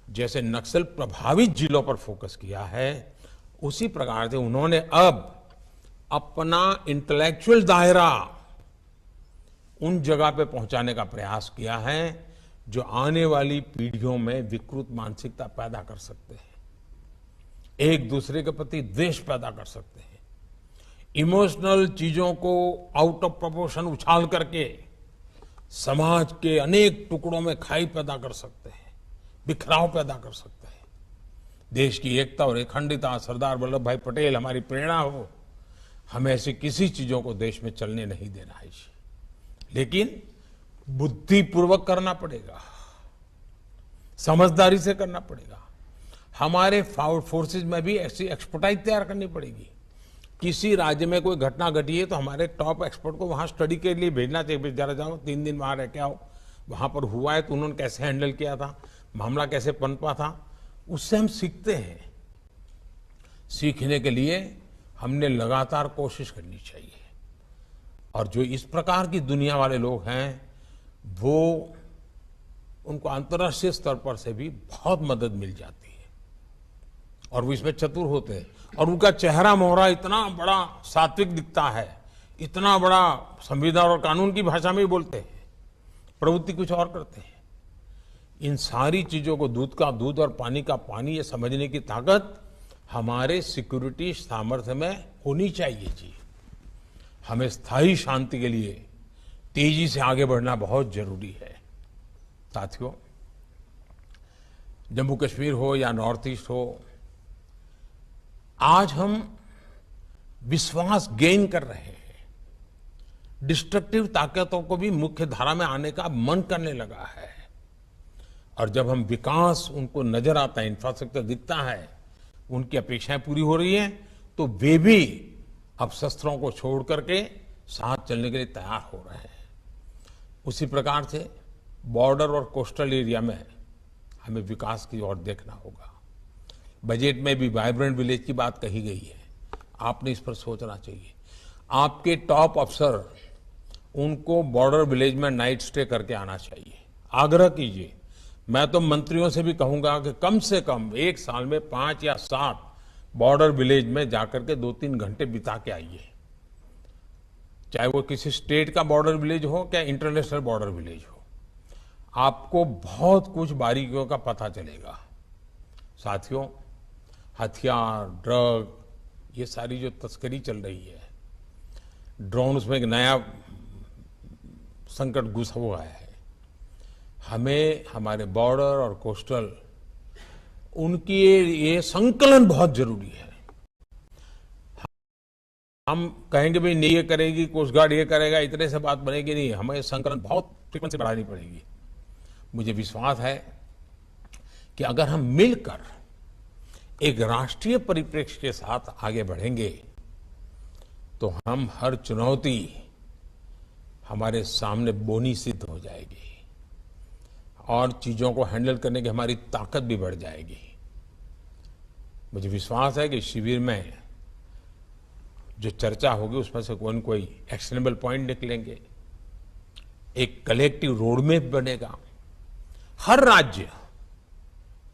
C: जैसे नक्सल प्रभावित जिलों पर फोकस किया है, उसी प्रकार से उन्होंने अब अपना इंटेलेक्चुअल दायरा उन जगह पे पहुंचाने का प्रयास किया है जो आने वाली पीढ़ियों में विकृत मानसिकता पैदा कर सकते हैं, एक दूसरे के प्रति द्वेष पैदा कर सकते हैं, इमोशनल चीजों को आउट ऑफ प्रोपोर्शन उछाल करके समाज के अनेक टुकड़ों में खाई पैदा कर सकते हैं, बिखराव पैदा कर सकते हैं। देश की एकता और अखंडता, सरदार वल्लभ भाई पटेल हमारी प्रेरणा हो, हमें ऐसी किसी चीजों को देश में चलने नहीं देना है जी। लेकिन बुद्धिपूर्वक करना पड़ेगा, समझदारी से करना पड़ेगा। हमारे फोर्सेज में भी ऐसी एक्सपर्टाइज तैयार करनी पड़ेगी। किसी राज्य में कोई घटना घटी है तो हमारे टॉप एक्सपर्ट को वहां स्टडी के लिए भेजना चाहिए। जरा जाओ 3 दिन वहां रह के आओ, वहां पर हुआ है तो उन्होंने कैसे हैंडल किया था, मामला कैसे पनपा था, उससे हम सीखते हैं। सीखने के लिए हमने लगातार कोशिश करनी चाहिए। और जो इस प्रकार की दुनिया वाले लोग हैं, वो उनको अंतर्राष्ट्रीय स्तर पर से भी बहुत मदद मिल जाती है और वो इसमें चतुर होते हैं। और उनका चेहरा मोहरा इतना बड़ा सात्विक दिखता है, इतना बड़ा संविधान और कानून की भाषा में ही बोलते हैं, प्रवृत्ति कुछ और करते हैं। इन सारी चीजों को दूध का दूध और पानी का पानी ये समझने की ताकत हमारे सिक्योरिटी सामर्थ्य में होनी चाहिए जी। हमें स्थायी शांति के लिए तेजी से आगे बढ़ना बहुत जरूरी है। साथियों, जम्मू कश्मीर हो या नॉर्थ ईस्ट हो, आज हम विश्वास गेन कर रहे हैं। डिस्ट्रक्टिव ताकतों को भी मुख्य धारा में आने का मन करने लगा है। और जब हम विकास उनको नजर आता है, इंफ्रास्ट्रक्चर दिखता है, उनकी अपेक्षाएं पूरी हो रही हैं, तो वे भी अब शस्त्रों को छोड़ करके साथ चलने के लिए तैयार हो रहे हैं। उसी प्रकार से बॉर्डर और कोस्टल एरिया में हमें विकास की ओर देखना होगा। बजट में भी वाइब्रेंट विलेज की बात कही गई है, आपने इस पर सोचना चाहिए। आपके टॉप अफसर, उनको बॉर्डर विलेज में नाइट स्टे करके आना चाहिए। आग्रह कीजिए। मैं तो मंत्रियों से भी कहूंगा कि कम से कम एक साल में 5 या 7 बॉर्डर विलेज में जाकर के 2-3 घंटे बिता के आइए। चाहे वो किसी स्टेट का बॉर्डर विलेज हो क्या इंटरनेशनल बॉर्डर विलेज हो, आपको बहुत कुछ बारीकियों का पता चलेगा। साथियों, हथियार, ड्रग, ये सारी जो तस्करी चल रही है, ड्रोन, उसमें एक नया संकट घुसा हुआ है। हमें हमारे बॉर्डर और कोस्टल, उनकी ये संकलन बहुत जरूरी है। हम कहेंगे भाई नहीं ये करेगी कोस्ट गार्ड, ये करेगा, इतने से बात बनेगी नहीं। हमें संकलन बहुत फ्रीक्वेंसी बढ़ानी पड़ेगी। मुझे विश्वास है कि अगर हम मिलकर एक राष्ट्रीय परिप्रेक्ष्य के साथ आगे बढ़ेंगे तो हम हर चुनौती हमारे सामने बोनी सिद्ध हो जाएगी और चीजों को हैंडल करने की हमारी ताकत भी बढ़ जाएगी। मुझे विश्वास है कि शिविर में जो चर्चा होगी उसमें से कोई न कोई एक्शनेबल पॉइंट निकलेंगे, एक कलेक्टिव रोडमैप बनेगा। हर राज्य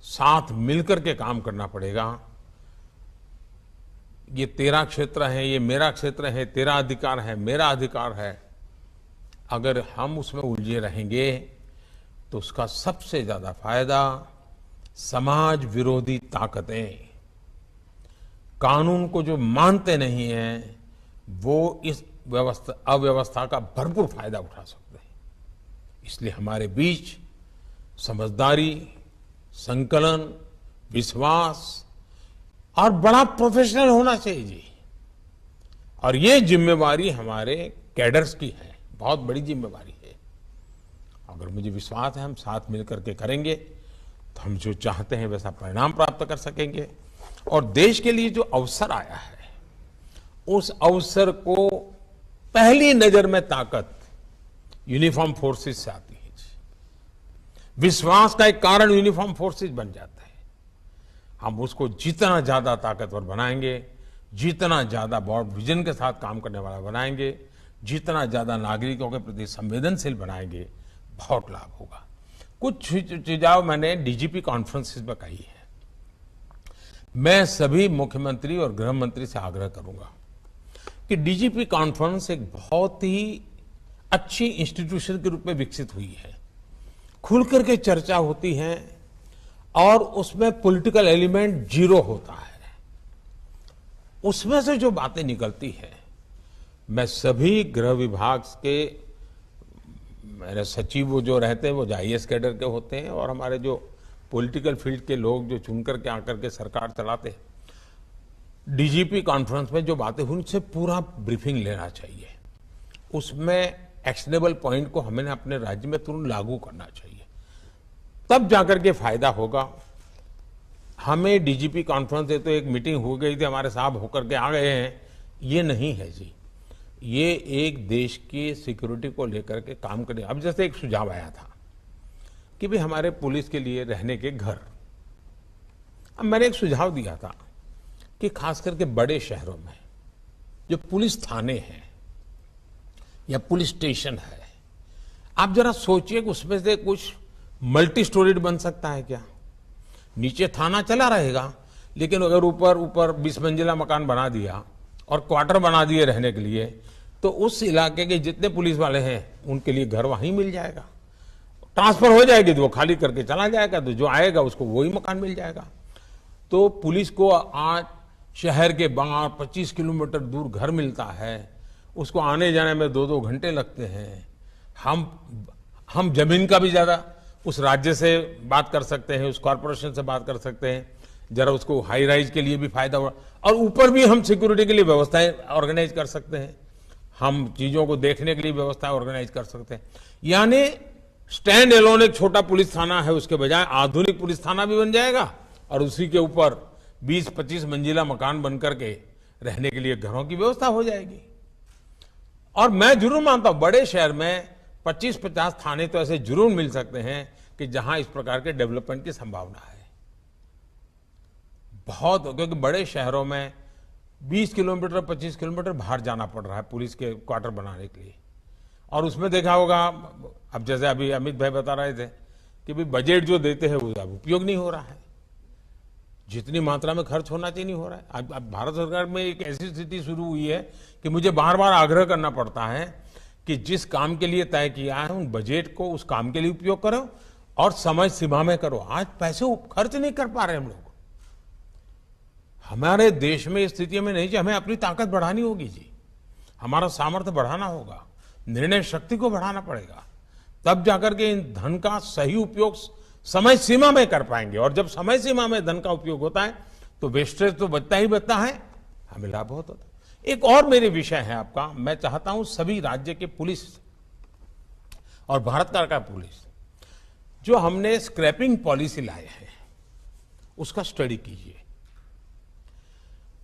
C: साथ मिलकर के काम करना पड़ेगा। ये तेरा क्षेत्र है, ये मेरा क्षेत्र है, तेरा अधिकार है, मेरा अधिकार है। अगर हम उसमें उलझे रहेंगे तो उसका सबसे ज्यादा फायदा समाज विरोधी ताकतें, कानून को जो मानते नहीं हैं, वो इस अव्यवस्था का भरपूर फायदा उठा सकते हैं। इसलिए हमारे बीच समझदारी, संकलन, विश्वास और बड़ा प्रोफेशनल होना चाहिए जी। और ये जिम्मेवारी हमारे कैडर्स की है, बहुत बड़ी जिम्मेवारी है। अगर मुझे विश्वास है हम साथ मिलकर के करेंगे तो हम जो चाहते हैं वैसा परिणाम प्राप्त कर सकेंगे। और देश के लिए जो अवसर आया है उस अवसर को पहली नजर में ताकत यूनिफॉर्म फोर्सेस से आती है। विश्वास का एक कारण यूनिफॉर्म फोर्सेस बन जाता है। हम उसको जितना ज्यादा ताकतवर बनाएंगे, जितना ज्यादा ब्रॉड विजन के साथ काम करने वाला बनाएंगे, जितना ज्यादा नागरिकों के प्रति संवेदनशील बनाएंगे, बहुत लाभ होगा। कुछ सुझाव मैंने डीजीपी कॉन्फ्रेंसिस में कही है। मैं सभी मुख्यमंत्री और गृह मंत्री से आग्रह करूंगा कि डीजीपी कॉन्फ्रेंस एक बहुत ही अच्छी इंस्टीट्यूशन के रूप में विकसित हुई है। खुल करके चर्चा होती है और उसमें पॉलिटिकल एलिमेंट जीरो होता है। उसमें से जो बातें निकलती है, मैं सभी गृह विभाग के मेरे सचिव वो जो रहते हैं वो आईएएस कैडर के होते हैं और हमारे जो पॉलिटिकल फील्ड के लोग जो चुन करके आकर के सरकार चलाते हैं। डीजीपी कॉन्फ्रेंस में जो बातें हुई उनसे पूरा ब्रीफिंग लेना चाहिए। उसमें एक्शनेबल पॉइंट को हमें अपने राज्य में तुरंत लागू करना चाहिए, तब जाकर के फायदा होगा। हमें डीजीपी कॉन्फ्रेंस से तो एक मीटिंग हो गई थी, हमारे साहब होकर के आ गए हैं, ये नहीं है जी। ये एक देश की सिक्योरिटी को लेकर के काम करने। अब जैसे एक सुझाव आया था कि भाई हमारे पुलिस के लिए रहने के घर, अब मैंने एक सुझाव दिया था कि खास करके बड़े शहरों में जो पुलिस थाने हैं या पुलिस स्टेशन है, आप जरा सोचिए कि उसमें से कुछ मल्टी स्टोरीड बन सकता है क्या? नीचे थाना चला रहेगा, लेकिन अगर ऊपर 20 मंजिला मकान बना दिया और क्वार्टर बना दिए रहने के लिए, तो उस इलाके के जितने पुलिस वाले हैं उनके लिए घर वहीं मिल जाएगा। ट्रांसफर हो जाएगी तो वो खाली करके चला जाएगा, तो जो आएगा उसको वही मकान मिल जाएगा। तो पुलिस को आज शहर के बाहर 25 किलोमीटर दूर घर मिलता है, उसको आने जाने में 2-2 घंटे लगते हैं। हम जमीन का भी ज्यादा उस राज्य से बात कर सकते हैं, उस कॉरपोरेशन से बात कर सकते हैं, जरा उसको हाई राइज के लिए भी फायदा हुआ। और ऊपर भी हम सिक्योरिटी के लिए व्यवस्थाएं ऑर्गेनाइज कर सकते हैं, हम चीजों को देखने के लिए व्यवस्थाएं ऑर्गेनाइज कर सकते हैं। यानी स्टैंड एलोन एक छोटा पुलिस थाना है, उसके बजाय आधुनिक पुलिस थाना भी बन जाएगा और उसी के ऊपर 20-25 मंजिला मकान बन करके रहने के लिए घरों की व्यवस्था हो जाएगी। और मैं जरूर मानता हूं बड़े शहर में 25-50 थाने तो ऐसे जरूर मिल सकते हैं कि जहां इस प्रकार के डेवलपमेंट की संभावना है बहुत। क्योंकि बड़े शहरों में 20 किलोमीटर 25 किलोमीटर बाहर जाना पड़ रहा है पुलिस के क्वार्टर बनाने के लिए। और उसमें देखा होगा, अब जैसे अभी अमित भाई बता रहे थे कि भाई बजट जो देते हैं वो उपयोग नहीं हो रहा है, जितनी मात्रा में खर्च होना चाहिए नहीं हो रहा है। अब भारत सरकार में एक ऐसी स्थिति शुरू हुई है कि मुझे बार बार आग्रह करना पड़ता है कि जिस काम के लिए तय किया है उन बजट को उस काम के लिए उपयोग करो और समय सीमा में करो। आज पैसे खर्च नहीं कर पा रहे हम लोग। हमारे देश में इस स्थिति में नहीं चाहिए, हमें अपनी ताकत बढ़ानी होगी जी, हमारा सामर्थ्य बढ़ाना होगा, निर्णय शक्ति को बढ़ाना पड़ेगा, तब जाकर के इन धन का सही उपयोग समय सीमा में कर पाएंगे। और जब समय सीमा में धन का उपयोग होता है तो वेस्टेज तो बचता ही बचता है, हमें लाभ बहुत होता है। एक और मेरे विषय है आपका, मैं चाहता हूं सभी राज्य के पुलिस और भारत सरकार का पुलिस जो हमने स्क्रैपिंग पॉलिसी लाए हैं उसका स्टडी कीजिए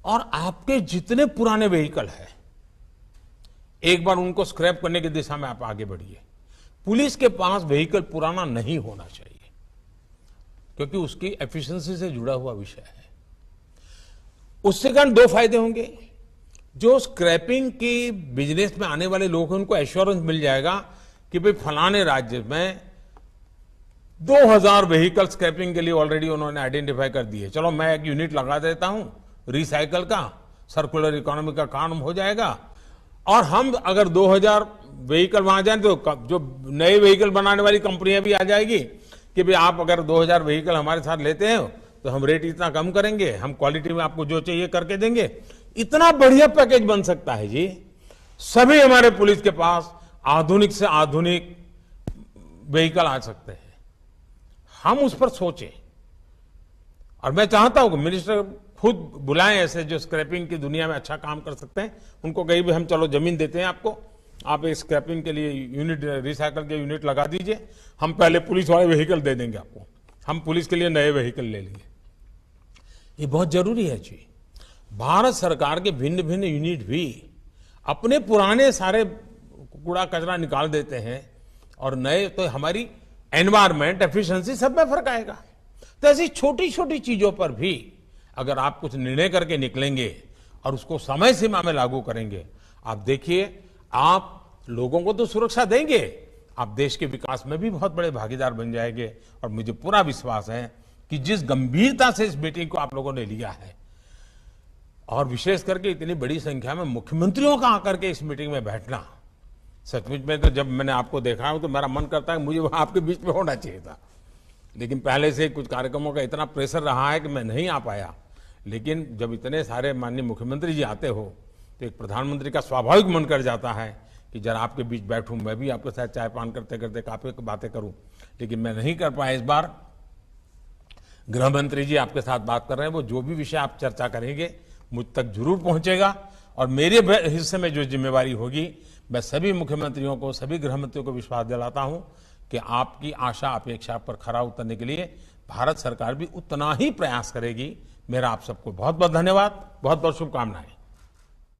C: और आपके जितने पुराने व्हीकल हैं एक बार उनको स्क्रैप करने की दिशा में आप आगे बढ़िए। पुलिस के पास व्हीकल पुराना नहीं होना चाहिए क्योंकि उसकी एफिशिएंसी से जुड़ा हुआ विषय है। उससे कारण 2 फायदे होंगे। जो स्क्रैपिंग की बिजनेस में आने वाले लोग हैं उनको एश्योरेंस मिल जाएगा कि भाई फलाने राज्य में 2000 व्हीकल स्क्रैपिंग के लिए ऑलरेडी उन्होंने आइडेंटिफाई कर दिए, चलो मैं एक यूनिट लगा देता हूं रिसाइकल का, सर्कुलर इकोनॉमी का काम हो जाएगा। और हम अगर 2000 व्हीकल वहां जाए तो जो नए व्हीकल बनाने वाली कंपनियां भी आ जाएगी कि भाई आप अगर 2000 व्हीकल हमारे साथ लेते हैं तो हम रेट इतना कम करेंगे, हम क्वालिटी में आपको जो चाहिए करके देंगे। इतना बढ़िया पैकेज बन सकता है जी। सभी हमारे पुलिस के पास आधुनिक से आधुनिक व्हीकल आ सकते हैं। हम उस पर सोचें, और मैं चाहता हूं कि मिनिस्टर खुद बुलाएं ऐसे जो स्क्रैपिंग की दुनिया में अच्छा काम कर सकते हैं। उनको कहीं भी हम चलो जमीन देते हैं आपको, आप एक स्क्रैपिंग के लिए यूनिट, रिसाइकल के यूनिट लगा दीजिए, हम पहले पुलिस वाले व्हीकल दे देंगे आपको, हम पुलिस के लिए नए व्हीकल ले लेंगे। ये बहुत जरूरी है जी। भारत सरकार के भिन्न भिन्न यूनिट भी अपने पुराने सारे कूड़ा कचरा निकाल देते हैं और नए, तो हमारी एनवायरमेंट, एफिशिएंसी सब में फर्क आएगा। तो ऐसी छोटी छोटी चीजों पर भी अगर आप कुछ निर्णय करके निकलेंगे और उसको समय सीमा में लागू करेंगे, आप देखिए आप लोगों को तो सुरक्षा देंगे, आप देश के विकास में भी बहुत बड़े भागीदार बन जाएंगे। और मुझे पूरा विश्वास है कि जिस गंभीरता से इस मीटिंग को आप लोगों ने लिया है, और विशेष करके इतनी बड़ी संख्या में मुख्यमंत्रियों का आकर के इस मीटिंग में बैठना, सचमुच में तो जब मैंने आपको देखा हूं तो मेरा मन करता है मुझे वहां आपके बीच में होना चाहिए था, लेकिन पहले से कुछ कार्यक्रमों का इतना प्रेशर रहा है कि मैं नहीं आ पाया। लेकिन जब इतने सारे माननीय मुख्यमंत्री जी आते हो तो एक प्रधानमंत्री का स्वाभाविक मन कर जाता है कि जरा आपके बीच बैठूं, मैं भी आपके साथ चाय पान करते करते काफी बातें करूं, लेकिन मैं नहीं कर पाया। इस बार गृह मंत्री जी आपके साथ बात कर रहे हैं, वो जो भी विषय आप चर्चा करेंगे मुझ तक जरूर पहुंचेगा, और मेरे हिस्से में जो जिम्मेवारी होगी, मैं सभी मुख्यमंत्रियों को, सभी गृह मंत्रियों को विश्वास दिलाता हूं कि आपकी आशा अपेक्षा पर खरा उतरने के लिए भारत सरकार भी उतना ही प्रयास करेगी। मेरा आप सबको बहुत बहुत धन्यवाद, बहुत बहुत शुभकामनाएं।